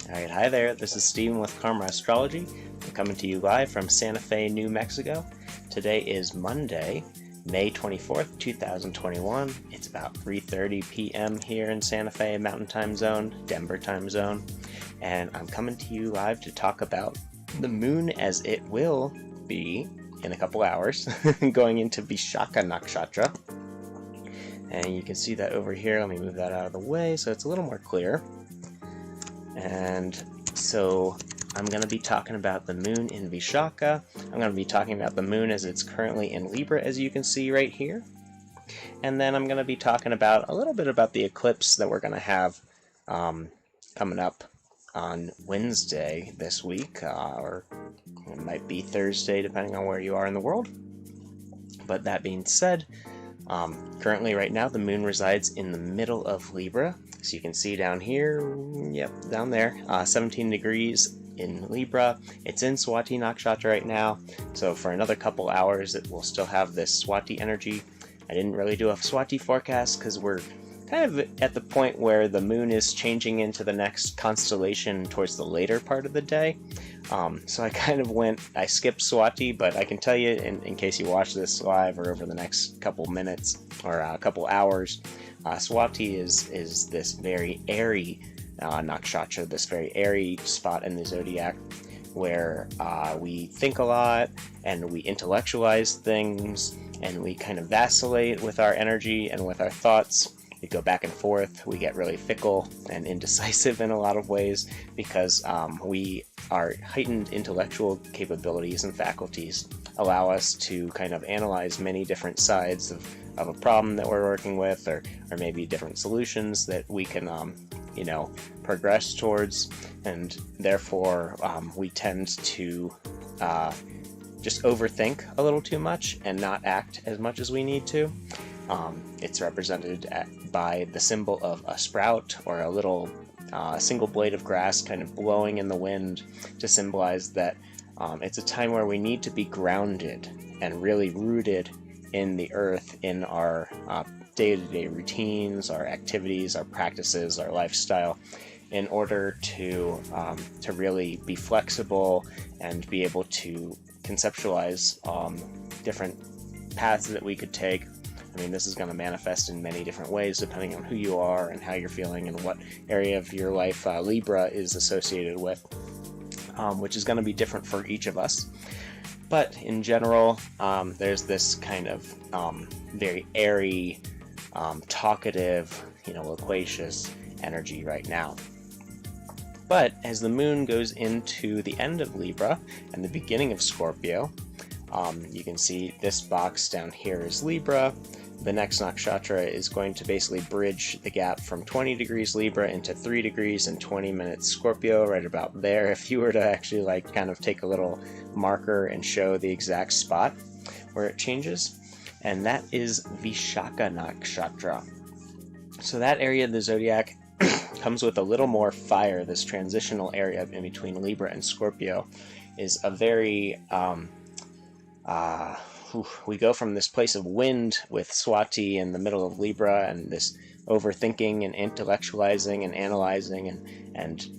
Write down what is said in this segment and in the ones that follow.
Alright, hi there, this is Steven with Karma Astrology. I'm coming to you live from Santa Fe, New Mexico. Today is Monday, May 24th, 2021. It's about 3:30 p.m. here in Santa Fe, Mountain Time Zone, Denver Time Zone. And I'm coming to you live to talk about the moon as it will be in a couple hours, going into Vishakha Nakshatra. And you can see that over here. Let me move that out of the way so it's a little more clear. And so I'm going to be talking about the moon in Vishakha. I'm going to be talking about the moon as it's currently in Libra, as you can see right here. And then I'm going to be talking about a little bit about the eclipse that we're going to have coming up on Wednesday this week, or it might be Thursday depending on where you are in the world. But that being said, currently right now the moon resides in the middle of Libra. So you can see down here, yep, down there, 17 degrees in Libra. It's in Swati Nakshatra right now, so for another couple hours it will still have this Swati energy. I didn't really do a Swati forecast because we're kind of at the point where the moon is changing into the next constellation towards the later part of the day. So I kind of I skipped Swati, but I can tell you, in case you watch this live or over the next couple minutes or a couple hours, Swati is this very airy nakshatra, this very airy spot in the zodiac where we think a lot and we intellectualize things and we kind of vacillate with our energy and with our thoughts. We go back and forth, we get really fickle and indecisive in a lot of ways because our heightened intellectual capabilities and faculties allow us to kind of analyze many different sides of a problem that we're working with, or maybe different solutions that we can progress towards, and therefore we tend to just overthink a little too much and not act as much as we need to. It's represented by the symbol of a sprout or a little single blade of grass kind of blowing in the wind to symbolize that it's a time where we need to be grounded and really rooted in the earth, in our day-to-day routines, our activities, our practices, our lifestyle, in order to really be flexible and be able to conceptualize different paths that we could take. I mean, this is going to manifest in many different ways depending on who you are and how you're feeling and what area of your life Libra is associated with, which is going to be different for each of us. But in general, there's this kind of very airy, talkative, loquacious energy right now. But as the moon goes into the end of Libra and the beginning of Scorpio, you can see this box down here is Libra. The next nakshatra is going to basically bridge the gap from 20 degrees Libra into 3 degrees and 20 minutes Scorpio, right about there. If you were to actually kind of take a little marker and show the exact spot where it changes, and that is Vishakha Nakshatra. So that area of the zodiac comes with a little more fire. This transitional area in between Libra and Scorpio is a very we go from this place of wind with Swati in the middle of Libra and this overthinking and intellectualizing and analyzing and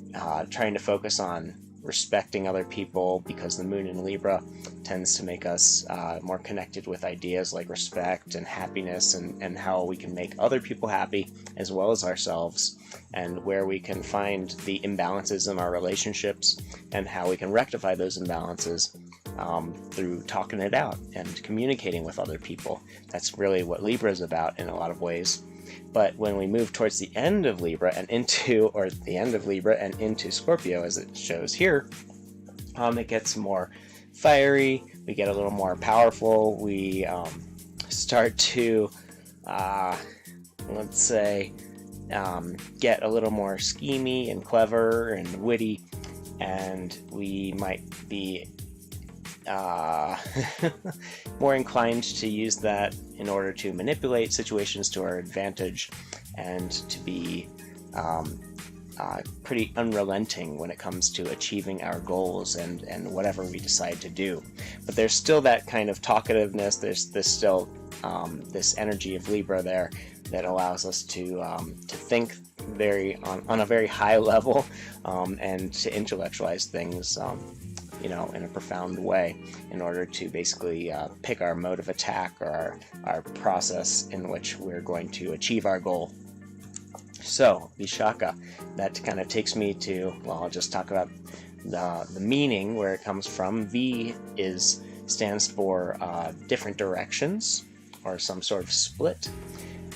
trying to focus on respecting other people, because the moon in Libra tends to make us more connected with ideas like respect and happiness and how we can make other people happy as well as ourselves, and where we can find the imbalances in our relationships and how we can rectify those imbalances through talking it out and communicating with other people. That's really what Libra is about in a lot of ways. But when we move towards the end of Libra and into Scorpio, as it shows here, it gets more fiery, we get a little more powerful, we start to, let's say, get a little more schemy and clever and witty, and we might be more inclined to use that in order to manipulate situations to our advantage and to be pretty unrelenting when it comes to achieving our goals and whatever we decide to do. But there's still that kind of talkativeness, there's still this energy of Libra there that allows us to think on a very high level, and to intellectualize things, in a profound way, in order to basically pick our mode of attack, or our process in which we're going to achieve our goal. So, Vishakha, that kind of takes me to, well, I'll just talk about the meaning, where it comes from. Stands for different directions, or some sort of split,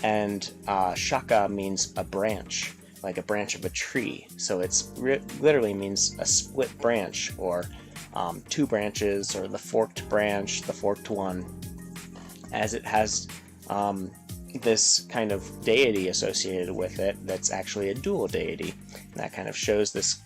and Shakha means a branch, like a branch of a tree. So it's literally means a split branch, or two branches, or the forked branch, the forked one, as it has this kind of deity associated with it that's actually a dual deity. And that kind of shows this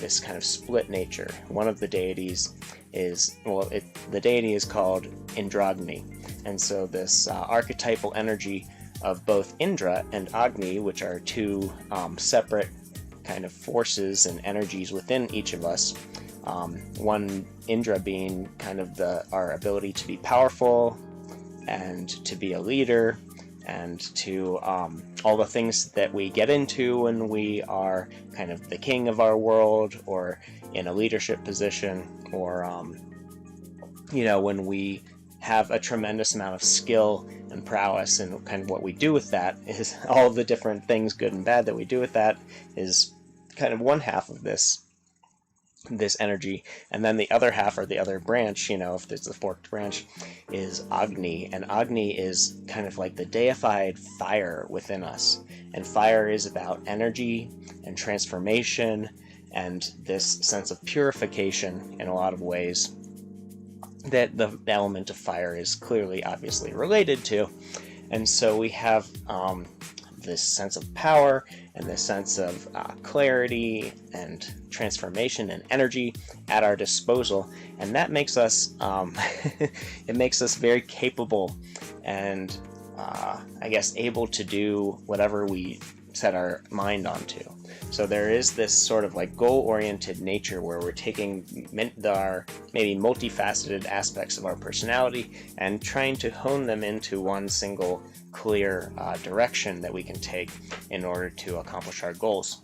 this kind of split nature. One of the deities is, the deity is called Indragni, and so this archetypal energy of both Indra and Agni, which are two separate kind of forces and energies within each of us. One, Indra, being kind of our ability to be powerful and to be a leader, and to all the things that we get into when we are kind of the king of our world, or in a leadership position, or when we have a tremendous amount of skill and prowess, and kind of what we do with that is all the different things, good and bad, that we do with that is kind of one half of this energy. And then the other half, or the other branch, if there's the forked branch, is Agni. And Agni is kind of like the deified fire within us. And fire is about energy and transformation, and this sense of purification in a lot of ways that the element of fire is clearly, obviously related to. And so we have this sense of power, and this sense of clarity and transformation and energy at our disposal, and that makes us it makes us very capable, and I guess able to do whatever we set our mind onto. So there is this sort of like goal-oriented nature, where we're taking our maybe multifaceted aspects of our personality and trying to hone them into one single clear direction that we can take in order to accomplish our goals.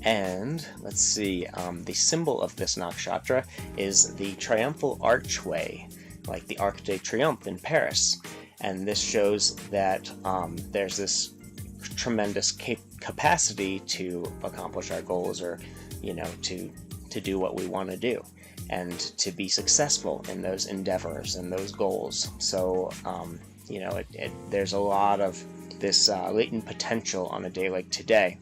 And let's see, the symbol of this nakshatra is the triumphal archway, like the Arc de Triomphe in Paris. And this shows that there's this tremendous capacity to accomplish our goals, or to do what we want to do, and to be successful in those endeavors and those goals. So there's a lot of this latent potential on a day like today,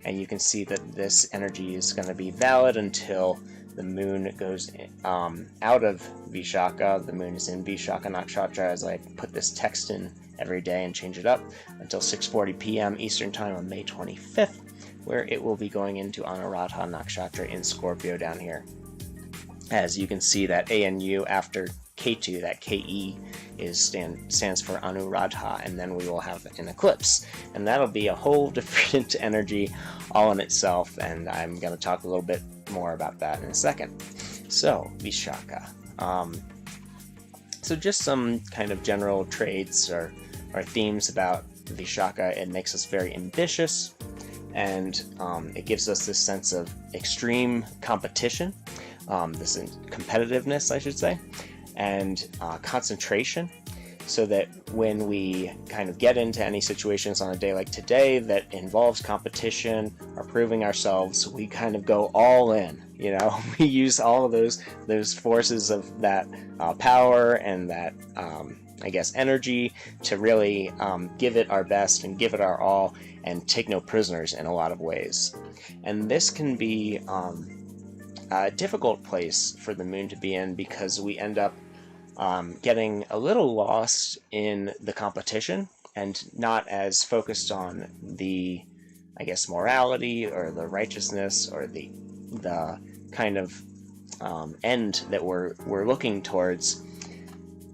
and you can see that this energy is going to be valid until the moon goes out of Vishakha. The moon is in Vishakha Nakshatra, as I put this text in every day and change it up, until 6:40 p.m. Eastern Time on May 25th, where it will be going into Anuradha Nakshatra in Scorpio down here. As you can see, that ANU after Ketu, that KE, stands for Anuradha, and then we will have an eclipse, and that'll be a whole different energy all in itself, and I'm going to talk a little bit more about that in a second. So, Vishakha. So just some kind of general traits or themes about Vishakha. It makes us very ambitious, and it gives us this sense of extreme competition, this competitiveness, I should say, and concentration, so that when we kind of get into any situations on a day like today that involves competition or proving ourselves, we kind of go all in. We use all of those forces of that power and that energy to really give it our best and give it our all, and take no prisoners in a lot of ways. And this can be a difficult place for the moon to be in, because we end up getting a little lost in the competition and not as focused on the, morality or the righteousness or the kind of end that we're looking towards.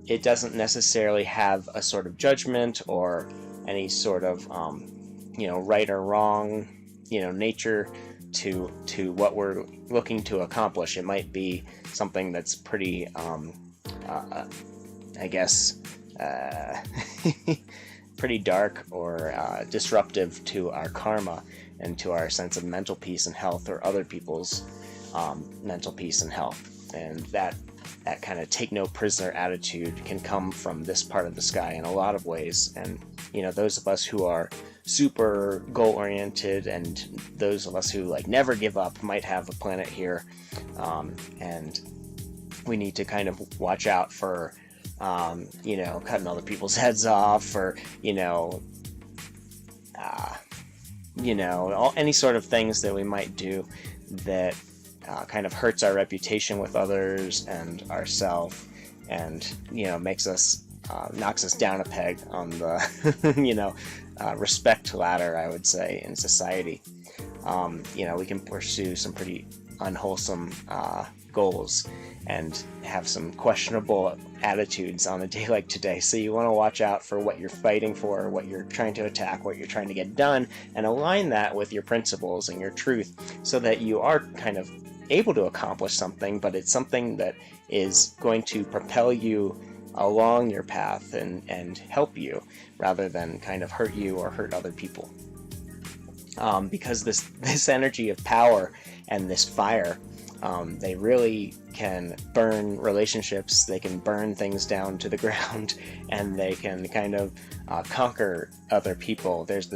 It doesn't necessarily have a sort of judgment or any sort of right or wrong nature to what we're looking to accomplish. It might be something that's pretty I guess, pretty dark or disruptive to our karma and to our sense of mental peace and health, or other people's mental peace and health. And that kind of take no prisoner attitude can come from this part of the sky in a lot of ways. And those of us who are super goal oriented, and those of us who like never give up, might have a planet here, and we need to kind of watch out for cutting other people's heads off, or any sort of things that we might do that kind of hurts our reputation with others and ourselves, and makes us knocks us down a peg on the respect ladder, I would say, in society. We can pursue some pretty unwholesome goals and have some questionable attitudes on a day like today. So you want to watch out for what you're fighting for, what you're trying to attack, what you're trying to get done, and align that with your principles and your truth, so that you are kind of able to accomplish something, but it's something that is going to propel you along your path and help you, rather than kind of hurt you or hurt other people. Because this energy of power and this fire, they really can burn relationships, they can burn things down to the ground, and they can kind of conquer other people. There's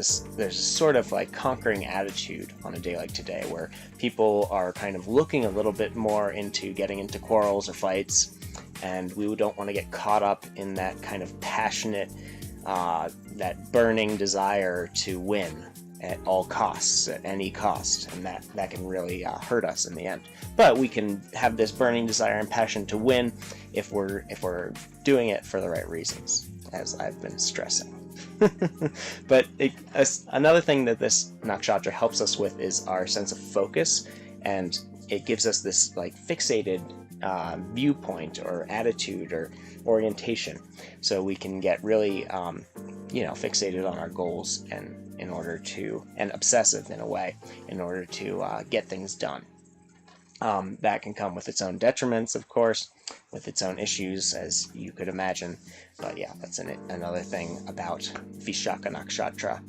sort of like conquering attitude on a day like today, where people are kind of looking a little bit more into getting into quarrels or fights, and we don't want to get caught up in that kind of passionate, that burning desire to win at all costs, at any cost, and that can really hurt us in the end. But we can have this burning desire and passion to win if we're doing it for the right reasons, as I've been stressing. But another thing that this nakshatra helps us with is our sense of focus, and it gives us this like fixated viewpoint or attitude or orientation, so we can get really fixated on our goals, and obsessive in a way, in order to get things done. That can come with its own detriments, of course, with its own issues, as you could imagine. But yeah, that's another thing about Vishakha Nakshatra.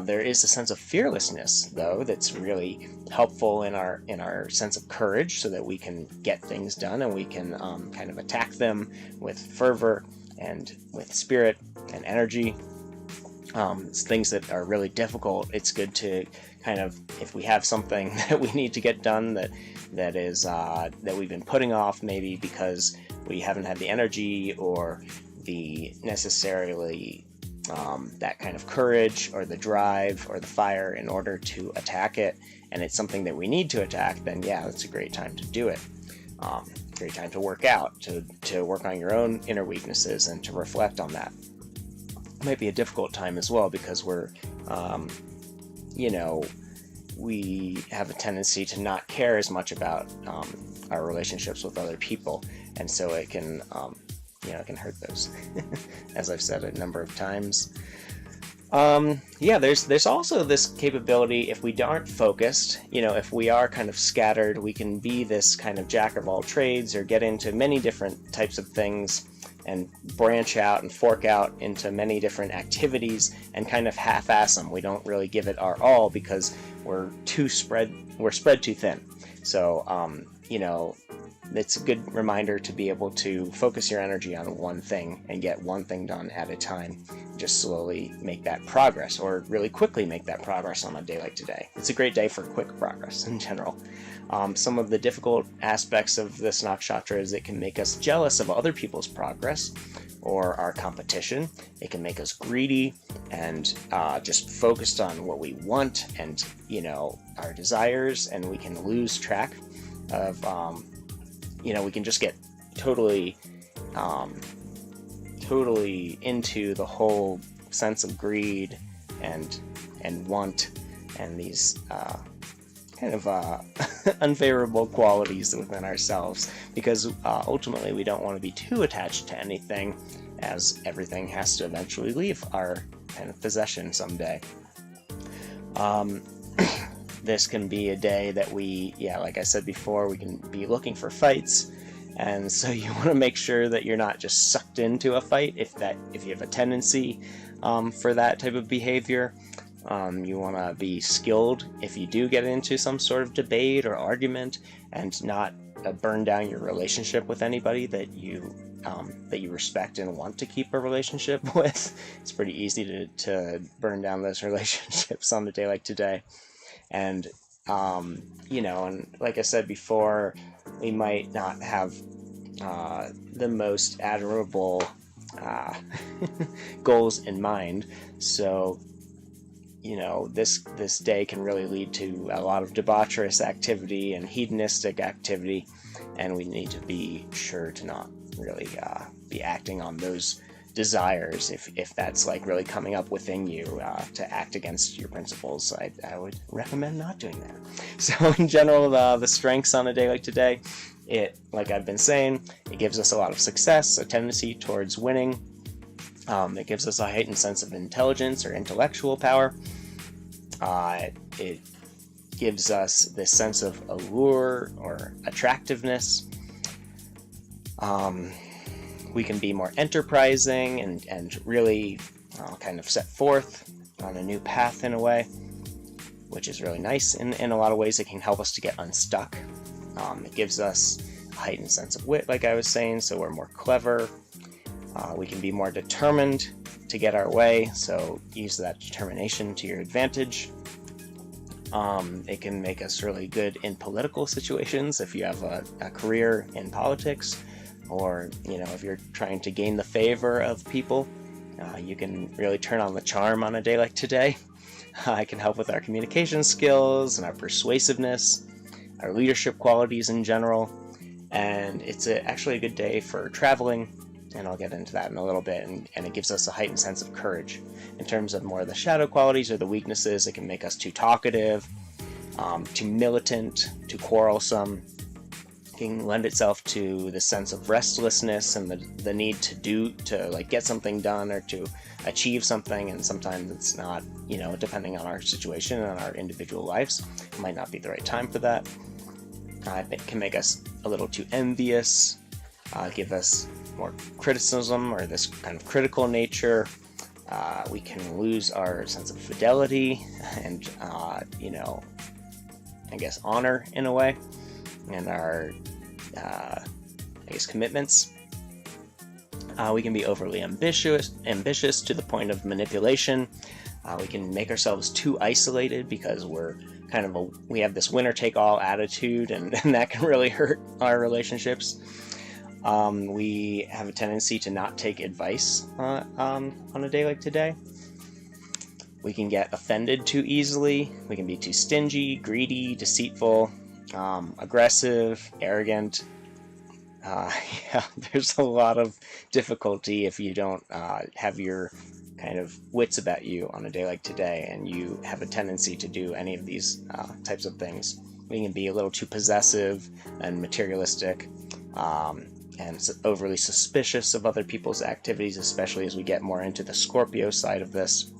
There is a sense of fearlessness, though, that's really helpful in our sense of courage, so that we can get things done, and we can kind of attack them with fervor and with spirit and energy. Things that are really difficult, it's good to kind of, if we have something that we need to get done that we've been putting off, maybe because we haven't had the energy or the necessarily that kind of courage or the drive or the fire in order to attack it, and it's something that we need to attack, then yeah, that's a great time to do it. Great time to work out, to work on your own inner weaknesses and to reflect on that. It might be a difficult time as well, because we're we have a tendency to not care as much about our relationships with other people, and so it can it can hurt those. As I've said a number of times. There's also this capability, if we aren't focused, if we are kind of scattered, we can be this kind of jack of all trades, or get into many different types of things and branch out and fork out into many different activities and kind of half-ass them. We don't really give it our all because we're spread too thin. So, it's a good reminder to be able to focus your energy on one thing and get one thing done at a time. Just slowly make that progress, or really quickly make that progress on a day like today. It's a great day for quick progress in general. Some of the difficult aspects of this nakshatra is it can make us jealous of other people's progress or our competition. It can make us greedy and just focused on what we want and, our desires, and we can lose track of, we can just get totally into the whole sense of greed and want and these kind of unfavorable qualities within ourselves, because ultimately we don't want to be too attached to anything, as everything has to eventually leave our kind of possession someday. This can be a day that we, like I said before, we can be looking for fights, And so you want to make sure that you're not just sucked into a fight if you have a tendency for that type of behavior. You want to be skilled if you do get into some sort of debate or argument, and not burn down your relationship with anybody that you respect and want to keep a relationship with. It's pretty easy to burn down those relationships on a day like today. And and like I said before, we might not have the most admirable goals in mind. So, this day can really lead to a lot of debaucherous activity and hedonistic activity, and we need to be sure to not really be acting on those desires if that's like really coming up within you to act against your principles. I would recommend not doing that. So in general, the strengths on a day like today, like I've been saying, it gives us a lot of success, a tendency towards winning. It gives us a heightened sense of intelligence or intellectual power. It gives us this sense of allure or attractiveness. We can be more enterprising and really kind of set forth on a new path in a way, which is really nice. In a lot of ways, it can help us to get unstuck. It gives us a heightened sense of wit, like I was saying, so we're more clever. We can be more determined to get our way, so use that determination to your advantage. It can make us really good in political situations if you have a career in politics, or if you're trying to gain the favor of people. You can really turn on the charm on a day like today. It can help with our communication skills and our persuasiveness, our leadership qualities in general, and it's actually a good day for traveling, and I'll get into that in a little bit, and it gives us a heightened sense of courage. In terms of more of the shadow qualities or the weaknesses, it can make us too talkative, too militant, too quarrelsome. It can lend itself to the sense of restlessness and the need to get something done or to achieve something, and sometimes it's not, depending on our situation and our individual lives, it might not be the right time for that. It can make us a little too envious, give us more criticism or this kind of critical nature. We can lose our sense of fidelity and, honor in a way, and our, commitments. We can be overly ambitious to the point of manipulation. We can make ourselves too isolated because we have this winner-take-all attitude, and that can really hurt our relationships. We have a tendency to not take advice on a day like today. We can get offended too easily. We can be too stingy, greedy, deceitful, aggressive, arrogant. There's a lot of difficulty if you don't have your kind of wits about you on a day like today, and you have a tendency to do any of these types of things. We can be a little too possessive and materialistic, and overly suspicious of other people's activities, especially as we get more into the Scorpio side of this.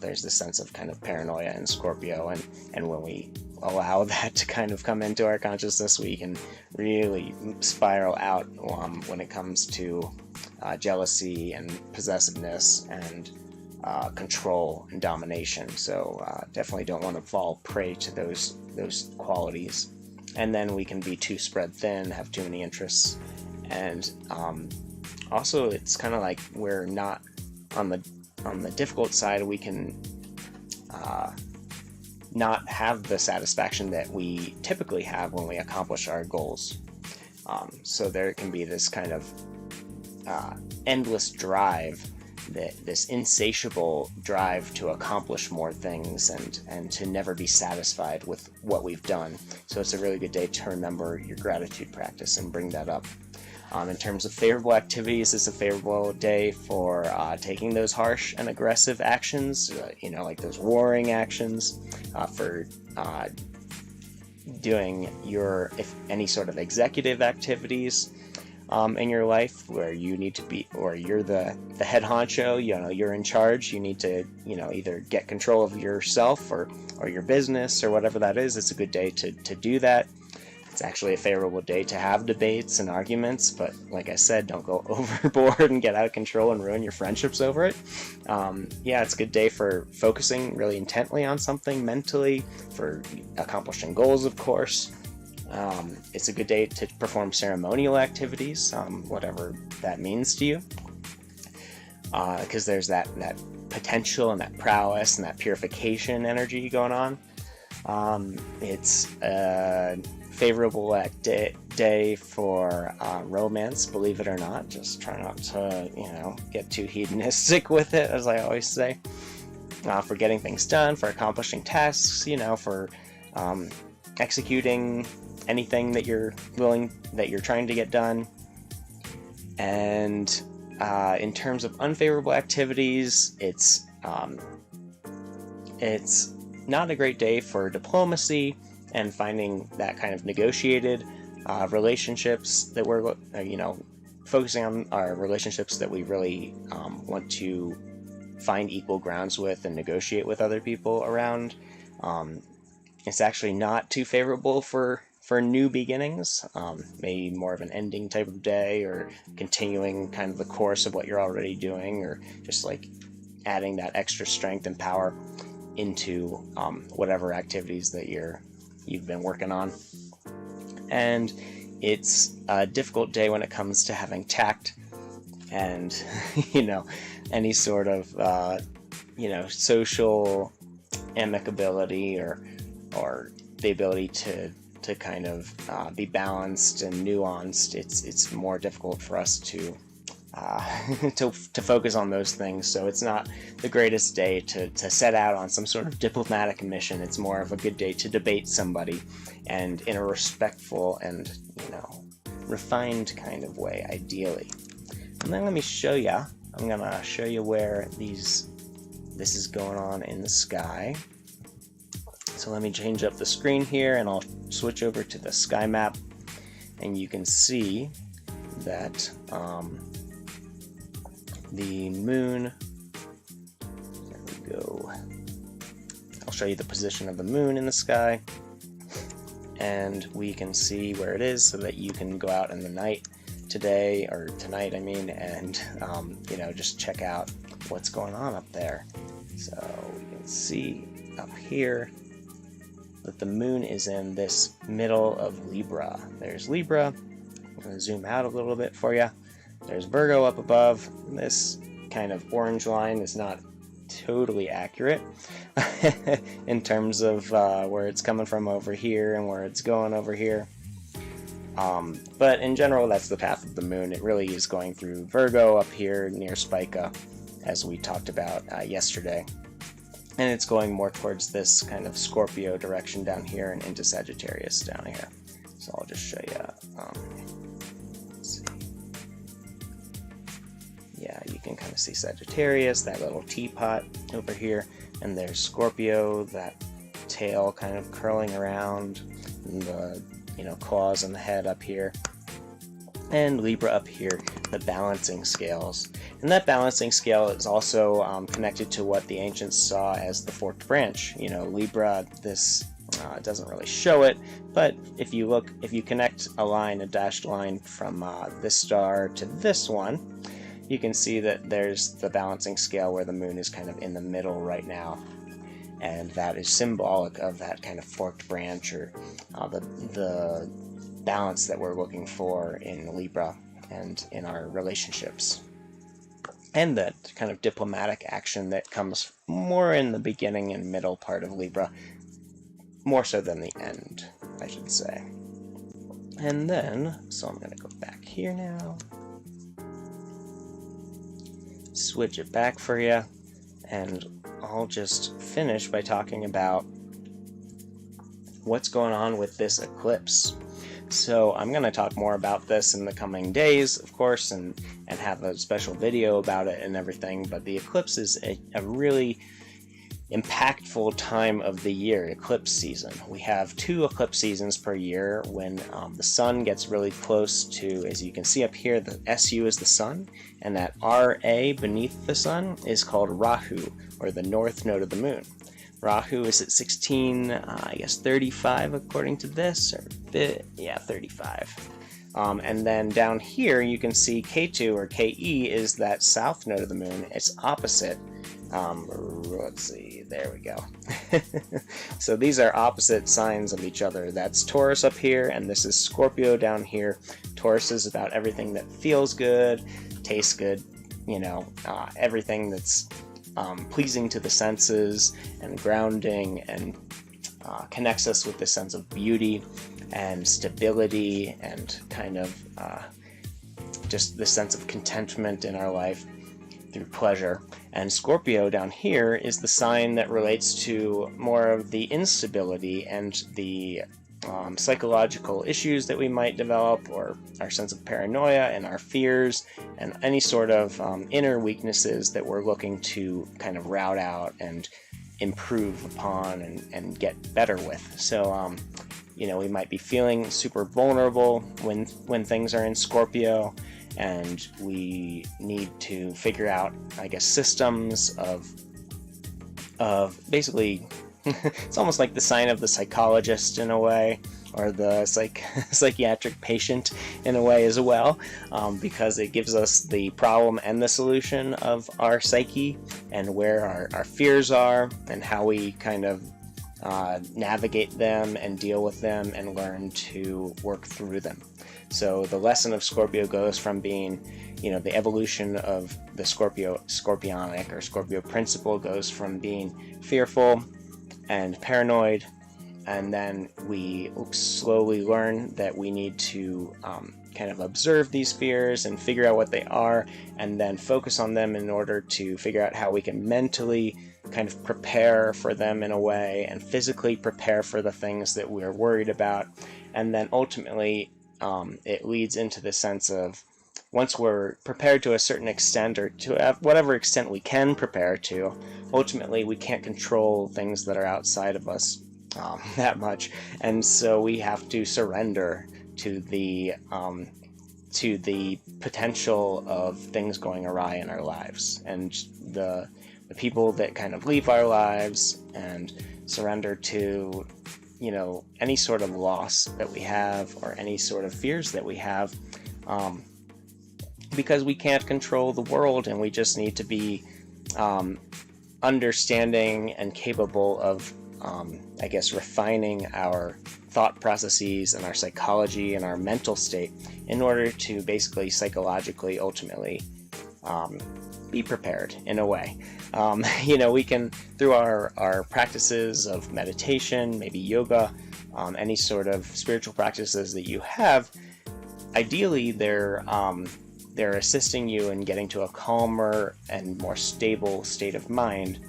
There's this sense of kind of paranoia in Scorpio, and when we allow that to kind of come into our consciousness, we can really spiral out when it comes to jealousy and possessiveness and control and domination. So definitely don't want to fall prey to those qualities. And then we can be too spread thin, have too many interests, and also it's kind of like we're not on the difficult side. We can not have the satisfaction that we typically have when we accomplish our goals. So there can be this kind of endless drive, this insatiable drive to accomplish more things and to never be satisfied with what we've done. So it's a really good day to remember your gratitude practice and bring that up. In terms of favorable activities, it's a favorable day for taking those harsh and aggressive actions, like those warring actions, for doing if any sort of executive activities in your life where you need to be, or you're the head honcho, you're in charge. You need to, either get control of yourself or your business or whatever that is. It's a good day to do that. It's actually a favorable day to have debates and arguments, but like I said, don't go overboard and get out of control and ruin your friendships over it. Yeah, it's a good day for focusing really intently on something mentally, for accomplishing goals, of course. It's a good day to perform ceremonial activities, whatever that means to you, because there's that potential and that prowess and that purification energy going on. It's a favorable day for romance, believe it or not. Just try not to, get too hedonistic with it, as I always say. For getting things done, for accomplishing tasks, for executing anything that you're trying to get done. And in terms of unfavorable activities, it's not a great day for diplomacy and finding that kind of negotiated relationships that we're, focusing on our relationships that we really want to find equal grounds with and negotiate with other people around. It's actually not too favorable for new beginnings, maybe more of an ending type of day, or continuing kind of the course of what you're already doing, or just like adding that extra strength and power into whatever activities that you've been working on. And it's a difficult day when it comes to having tact and any sort of social amicability or the ability to kind of be balanced and nuanced. It's more difficult for us to focus on those things. So it's not the greatest day to set out on some sort of diplomatic mission. It's more of a good day to debate somebody, and in a respectful and refined kind of way, ideally. And then let me show you. I'm gonna show you where this is going on in the sky. So let me change up the screen here, and I'll switch over to the sky map, and you can see that the moon, there we go, I'll show you the position of the moon in the sky, and we can see where it is so that you can go out in the night today, or tonight I mean, and just check out what's going on up there. So we can see up here that the moon is in this middle of Libra. There's Libra. I'm going to zoom out a little bit for you. There's Virgo up above. This kind of orange line is not totally accurate in terms of where it's coming from over here and where it's going over here. But in general, that's the path of the moon. It really is going through Virgo up here near Spica, as we talked about yesterday. And it's going more towards this kind of Scorpio direction down here and into Sagittarius down here. So I'll just show you. Let's see. Yeah, you can kind of see Sagittarius, that little teapot over here. And there's Scorpio, that tail kind of curling around, and the claws and the head up here. And Libra up here, the balancing scales. And that balancing scale is also connected to what the ancients saw as the forked branch. Libra, this doesn't really show it, but if you connect a dashed line from this star to this one, you can see that there's the balancing scale where the moon is kind of in the middle right now. And that is symbolic of that kind of forked branch, or the balance that we're looking for in Libra and in our relationships. And that kind of diplomatic action that comes more in the beginning and middle part of Libra, more so than the end, I should say. And then, so I'm going to go back here now, switch it back for you, and I'll just finish by talking about what's going on with this eclipse. So I'm going to talk more about this in the coming days, of course, and have a special video about it and everything, but the eclipse is a really impactful time of the year, eclipse season. We have 2 eclipse seasons per year when the sun gets really close to, as you can see up here, the SU is the sun, and that RA beneath the sun is called Rahu, or the north node of the moon. Rahu is at 16, 35 according to this, or bit, yeah, 35. And then down here you can see K2 or KE is that south node of the moon. It's opposite. Let's see, there we go. So these are opposite signs of each other. That's Taurus up here, and this is Scorpio down here. Taurus is about everything that feels good, tastes good, you know, everything that's pleasing to the senses and grounding, and connects us with the sense of beauty and stability and kind of just the sense of contentment in our life through pleasure. And Scorpio down here is the sign that relates to more of the instability and the psychological issues that we might develop, or our sense of paranoia and our fears and any sort of inner weaknesses that we're looking to kind of rout out and improve upon and get better with. So you know, we might be feeling super vulnerable when things are in Scorpio, and we need to figure out, I guess, systems of basically it's almost like the sign of the psychologist in a way, or the psychiatric patient in a way as well, because it gives us the problem and the solution of our psyche and where our fears are and how we kind of navigate them and deal with them and learn to work through them. So the lesson of Scorpio goes from being, you know, the evolution of the Scorpionic or Scorpio principle goes from being fearful and paranoid, and then we slowly learn that we need to kind of observe these fears and figure out what they are, and then focus on them in order to figure out how we can mentally kind of prepare for them in a way, and physically prepare for the things that we're worried about. And then ultimately it leads into the sense of, once we're prepared to a certain extent, or to whatever extent we can prepare to, ultimately we can't control things that are outside of us that much, and so we have to surrender to the potential of things going awry in our lives, and the people that kind of leave our lives, and surrender to, you know, any sort of loss that we have or any sort of fears that we have, because we can't control the world, and we just need to be understanding and capable of I guess refining our thought processes and our psychology and our mental state in order to basically psychologically ultimately be prepared in a way. You know, we can, through our practices of meditation, maybe yoga, any sort of spiritual practices that you have, ideally they're assisting you in getting to a calmer and more stable state of mind.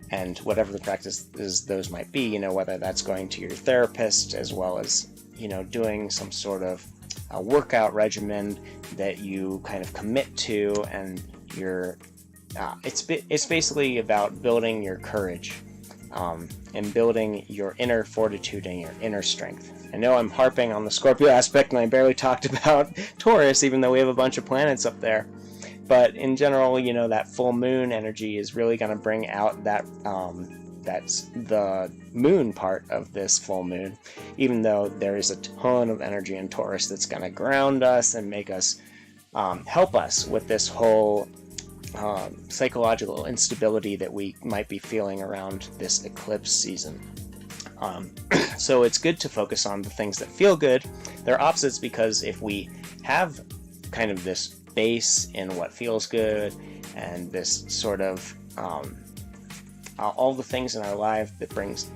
And whatever the practices those might be, you know, whether that's going to your therapist, as well as, you know, doing some sort of a workout regimen that you kind of commit to, and it's basically about building your courage and building your inner fortitude and your inner strength. I know I'm harping on the Scorpio aspect, and I barely talked about Taurus, even though we have a bunch of planets up there. But in general, you know, that full moon energy is really going to bring out that's the moon part of this full moon, even though there is a ton of energy in Taurus that's going to ground us and make us, help us with this whole psychological instability that we might be feeling around this eclipse season. So it's good to focus on the things that feel good. They're opposites, because if we have kind of this base in what feels good, and this sort of all the things in our life that brings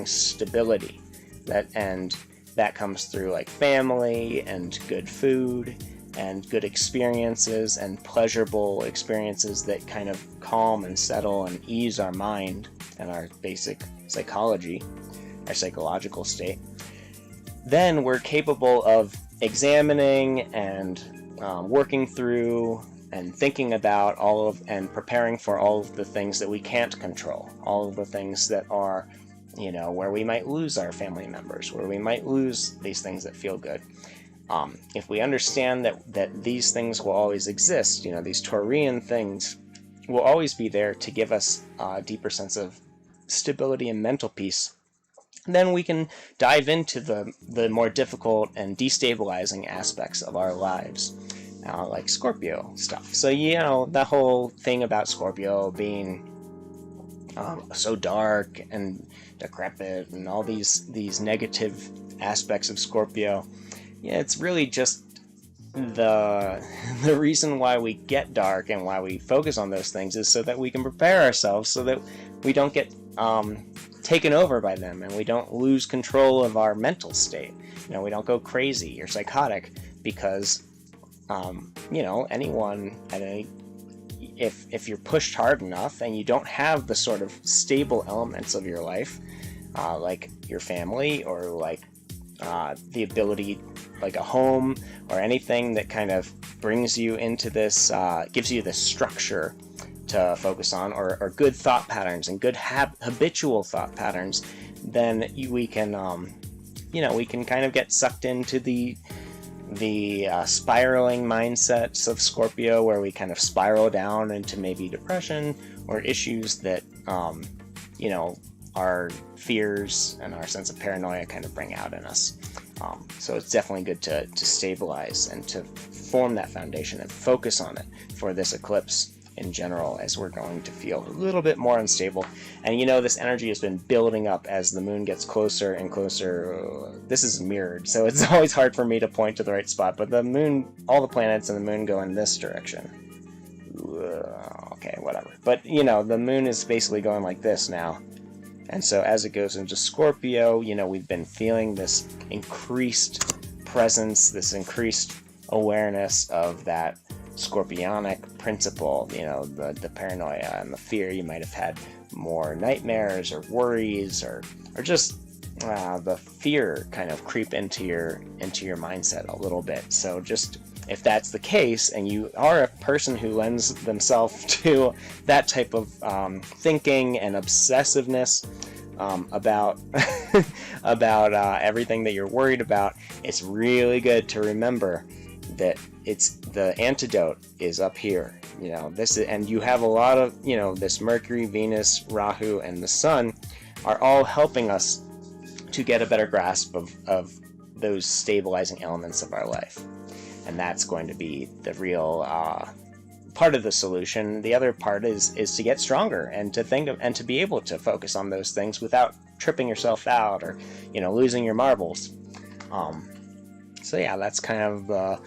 stability, that comes through like family and good food and good experiences and pleasurable experiences that kind of calm and settle and ease our mind and our basic psychology, our psychological state, then we're capable of examining and working through and thinking about and preparing for all of the things that we can't control, all of the things that are, you know, where we might lose our family members, where we might lose these things that feel good. If we understand that these things will always exist, you know, these Taurian things will always be there to give us a deeper sense of stability and mental peace, then we can dive into the more difficult and destabilizing aspects of our lives, like Scorpio stuff. So, the whole thing about Scorpio being so dark and decrepit and all these negative aspects of Scorpio, it's really just the reason why we get dark and why we focus on those things is so that we can prepare ourselves so that we don't get taken over by them, and we don't lose control of our mental state. We don't go crazy or psychotic, because anyone at any, if you're pushed hard enough and you don't have the sort of stable elements of your life, like your family, or like the ability, like a home, or anything that kind of brings you into this, gives you this structure to focus on, or good thought patterns and good habitual thought patterns, then we can kind of get sucked into the spiraling mindsets of Scorpio, where we kind of spiral down into maybe depression or issues that our fears and our sense of paranoia kind of bring out in us. So it's definitely good to stabilize and to form that foundation and focus on it for this eclipse in general, as we're going to feel a little bit more unstable. And this energy has been building up as the moon gets closer and closer. This is mirrored, so it's always hard for me to point to the right spot, but the moon, all the planets and the moon go in this direction. Okay, whatever. But the moon is basically going like this now. And so as it goes into Scorpio, we've been feeling this increased presence, this increased awareness of that scorpionic principle, the paranoia and the fear. You might have had more nightmares or worries, or just the fear kind of creep into your mindset a little bit. So just, if that's the case, and you are a person who lends themselves to that type of thinking and obsessiveness about about everything that you're worried about, it's really good to remember that the antidote is up here. And you have a lot of, this Mercury, Venus, Rahu, and the Sun are all helping us to get a better grasp of those stabilizing elements of our life. And that's going to be the real part of the solution. The other part is to get stronger and to think of, and to be able to focus on those things without tripping yourself out or losing your marbles. So yeah, that's kind of the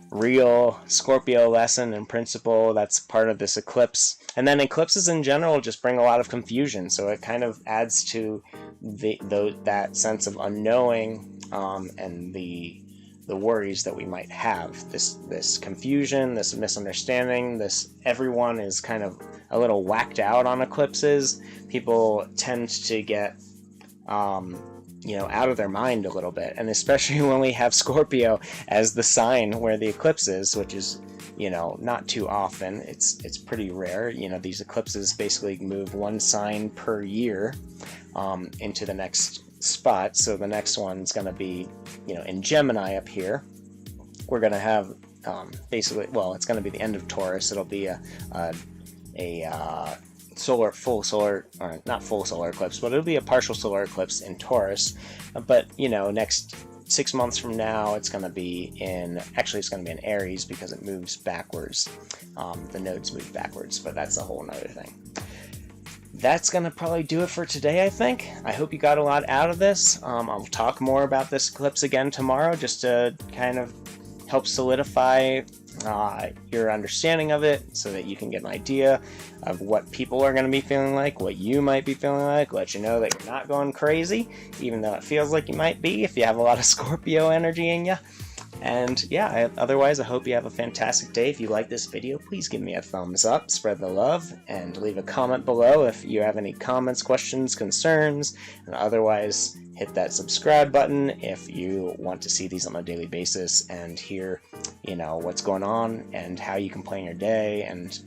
real Scorpio lesson and principle that's part of this eclipse. And then eclipses in general just bring a lot of confusion, so it kind of adds to that sense of unknowing, and the worries that we might have. This confusion, this misunderstanding, everyone is kind of a little whacked out on eclipses. People tend to get out of their mind a little bit, and especially when we have Scorpio as the sign where the eclipse is, which is not too often. It's pretty rare. These eclipses basically move one sign per year into the next spot. So the next one's going to be in Gemini up here. We're going to have basically, well, it's going to be the end of Taurus. It'll be a full solar, or not full solar eclipse, but it'll be a partial solar eclipse in Taurus. But next 6 months from now, it's going to be in Aries, because it moves backwards. The nodes move backwards, but that's a whole nother thing. That's going to probably do it for today, I think. I hope you got a lot out of this. I'll talk more about this eclipse again tomorrow, just to kind of help solidify your understanding of it, so that you can get an idea of what people are going to be feeling like, what you might be feeling like, let you know that you're not going crazy, even though it feels like you might be if you have a lot of Scorpio energy in you. And yeah, otherwise I hope you have a fantastic day. If you like this video, please give me a thumbs up, spread the love, and leave a comment below if you have any comments, questions, concerns, and otherwise hit that subscribe button if you want to see these on a daily basis and hear what's going on and how you can plan your day, and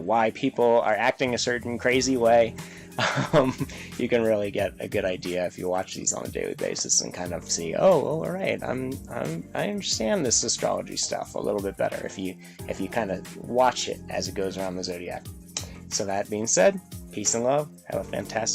why people are acting a certain crazy way. You can really get a good idea if you watch these on a daily basis and kind of see, all right, I understand this astrology stuff a little bit better if you kind of watch it as it goes around the zodiac. So that being said, peace and love. Have a fantastic